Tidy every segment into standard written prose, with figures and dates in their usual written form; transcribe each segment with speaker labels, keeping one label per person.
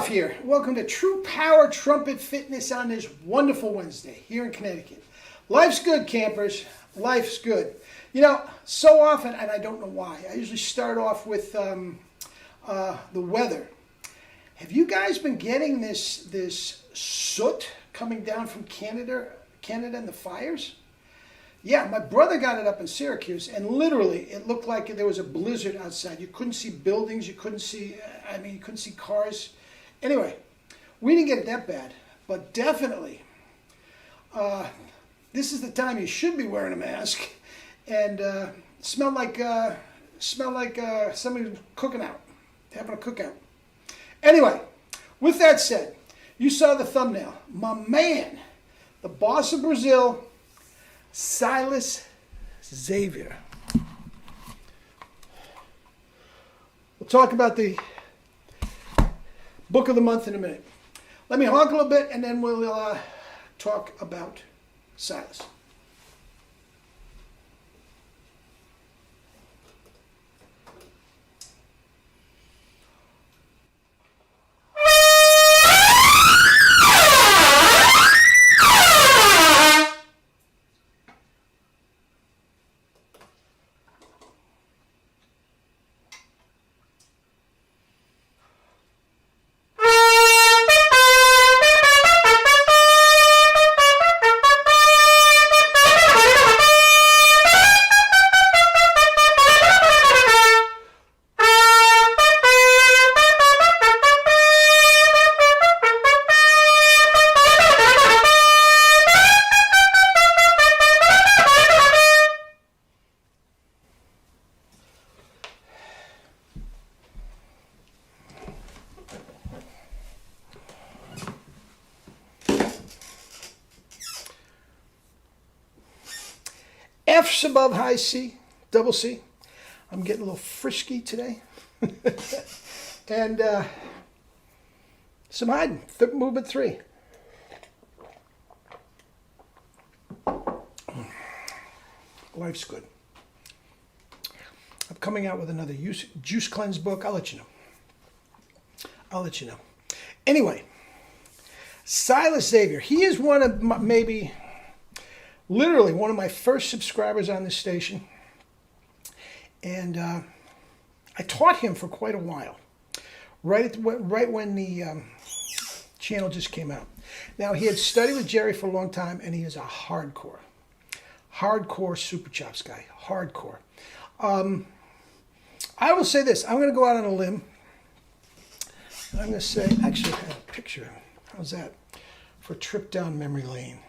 Speaker 1: Ralph here. Welcome to True Power Trumpet Fitness on this wonderful Wednesday here in Connecticut. Life's good, campers. Life's good. You know, so often, and I don't know why, I usually start off with the weather. Have you guys been getting this soot coming down from Canada and the fires? Yeah, my brother got it up in Syracuse, and literally it looked like there was a blizzard outside. You couldn't see buildings, you couldn't see cars. Anyway, we didn't get it that bad, but definitely, this is the time you should be wearing a mask, and smell like somebody cooking out, having a cookout. Anyway, with that said, you saw the thumbnail. My man, the boss of Brazil, Silas Xavier. We'll talk about the book of the month in a minute. Let me honk a little bit and then we'll talk about Silas. F's above high C, double C. I'm getting a little frisky today. And some hiding, movement 3. Life's good. I'm coming out with another juice cleanse book. I'll let you know. Anyway, Silas Xavier. He is one of literally one of my first subscribers on this station. And I taught him for quite a while, right when the channel just came out. Now, he had studied with Jerry for a long time, and he is a hardcore Super Chops guy, hardcore. I will say this. I'm going to go out on a limb. I'm going to say, actually, I have a picture. How's that? For a trip down memory lane.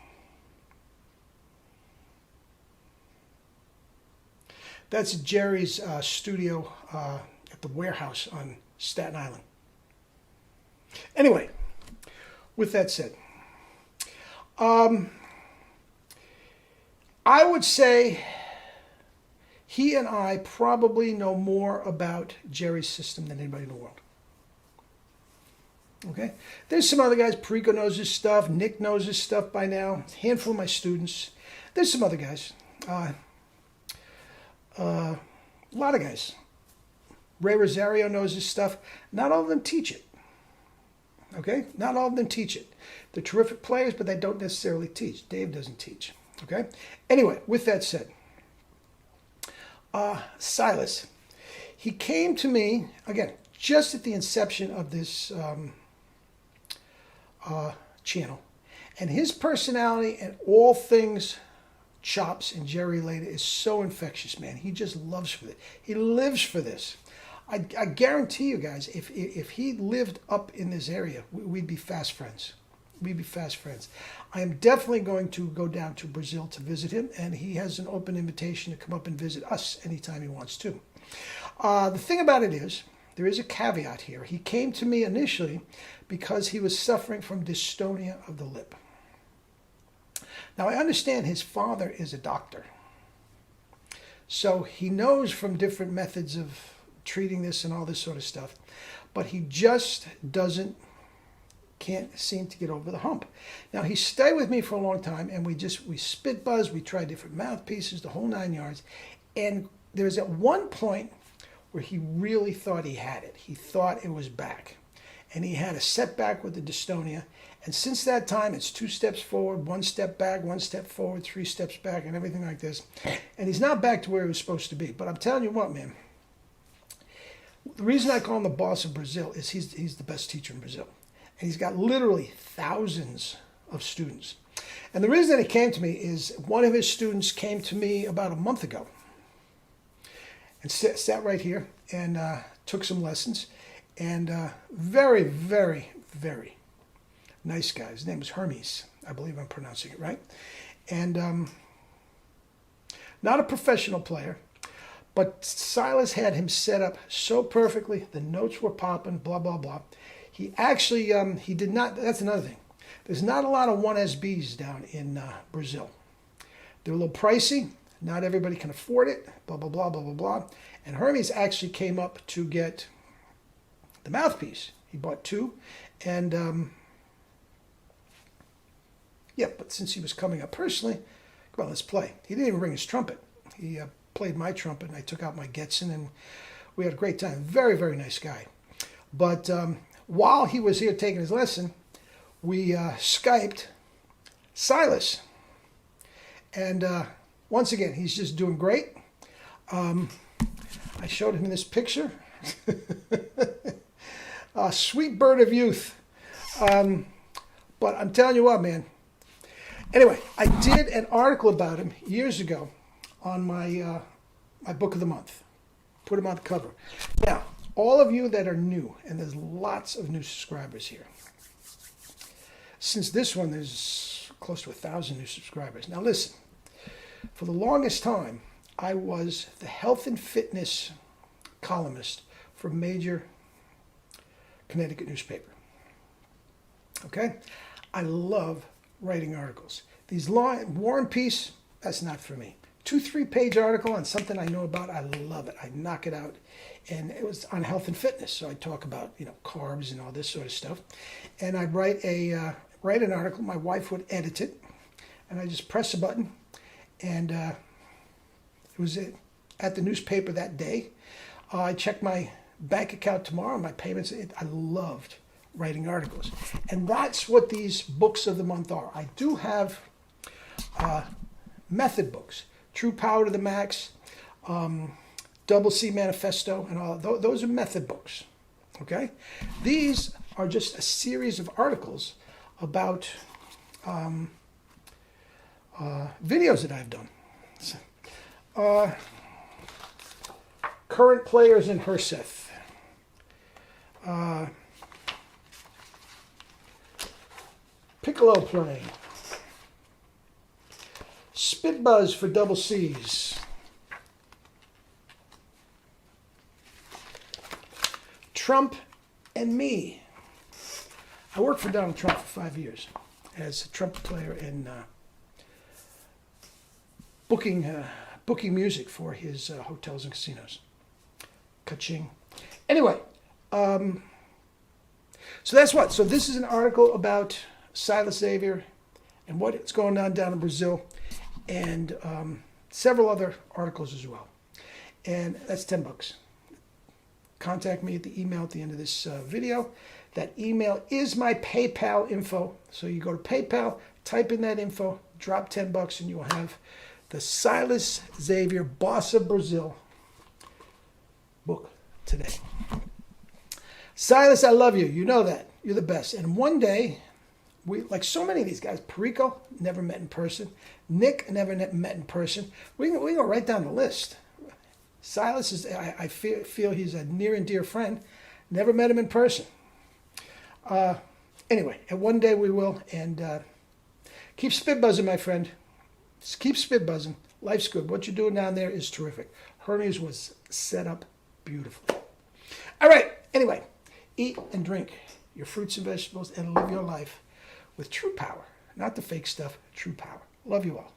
Speaker 1: That's Jerry's studio at the warehouse on Staten Island. Anyway, with that said, I would say he and I probably know more about Jerry's system than anybody in the world. Okay? There's some other guys. Perico knows his stuff. Nick knows his stuff by now. A handful of my students. There's some other guys. A lot of guys. Ray Rosario knows his stuff. Not all of them teach it. Okay? Not all of them teach it. They're terrific players, but they don't necessarily teach. Dave doesn't teach. Okay? Anyway, with that said, Silas, he came to me, again, just at the inception of this channel. And his personality and all things chops and Jerry related is so infectious, man. He just loves for it. He lives for this. I guarantee you guys, if he lived up in this area, we'd be fast friends. We'd be fast friends. I am definitely going to go down to Brazil to visit him, and he has an open invitation to come up and visit us anytime he wants to. The thing about it is, there is a caveat here. He came to me initially because he was suffering from dystonia of the lip. Now, I understand his father is a doctor, so he knows from different methods of treating this and all this sort of stuff, but he just can't seem to get over the hump. Now, he stayed with me for a long time, and we spit buzz, we tried different mouthpieces, the whole 9 yards, and there was at one point where he really thought he had it. He thought it was back. and he had a setback with the dystonia. And since that time, it's 2 steps forward, 1 step back, 1 step forward, 3 steps back, and everything like this. And he's not back to where he was supposed to be. But I'm telling you what, man. The reason I call him the boss of Brazil is he's the best teacher in Brazil. And he's got literally thousands of students. And the reason that he came to me is one of his students came to me about a month ago and sat right here and took some lessons. And very, very, very nice guy. His name is Hermes. I believe I'm pronouncing it right. And not a professional player, but Silas had him set up so perfectly. The notes were popping, blah, blah, blah. He actually, he did not, that's another thing. There's not a lot of 1SBs down in Brazil. They're a little pricey. Not everybody can afford it, blah, blah, blah, blah, blah, blah. And Hermes actually came up to get the mouthpiece. He bought 2. And, yeah, but since he was coming up personally, come on, let's play. He didn't even bring his trumpet. He played my trumpet, and I took out my Getzen, and we had a great time. Very, very nice guy. But while he was here taking his lesson, we Skyped Silas. And once again, he's just doing great. I showed him this picture. Sweet bird of youth. But I'm telling you what, man. Anyway, I did an article about him years ago on my my book of the month. Put him on the cover. Now, all of you that are new, and there's lots of new subscribers here. Since this one, there's close to 1,000 new subscribers. Now listen, for the longest time, I was the health and fitness columnist for a major Connecticut newspaper. Okay? I love writing articles. These long War and Peace, that's not for me. 2-3 page article on something I know about, I love it. I knock it out. And it was on health and fitness, so I talk about, carbs and all this sort of stuff. And I'd write an article. My wife would edit it, and I just press a button, and it was at the newspaper that day. I checked my bank account tomorrow, my payments. I loved writing articles, and that's what these books of the month are. I do have method books, True Power to the Max, Double C Manifesto, and all. Those are method books. Okay, these are just a series of articles about videos that I've done. Current players in Herseth. Piccolo playing. Spit Buzz for double C's. Trump and me. I worked for Donald Trump for 5 years as a trumpet player and booking music for his hotels and casinos. Ka-ching. Anyway, so that's what. So this is an article about Silas Xavier and what's going on down in Brazil, and several other articles as well. And that's $10. Contact me at the email at the end of this video. That email is my PayPal info. So you go to PayPal, type in that info, drop $10, and you will have the Silas Xavier, Boss of Brazil book today. Silas, I love you. You know that. You're the best. And one day, like so many of these guys, Perico, never met in person. Nick, never met in person. We can go right down the list. Silas is, I feel he's a near and dear friend. Never met him in person. Anyway, and one day we will. And keep spit buzzing, my friend. Just keep spit buzzing. Life's good. What you're doing down there is terrific. Hermes was set up beautifully. All right. Anyway, eat and drink your fruits and vegetables and live your life with true power. Not the fake stuff, true power. Love you all.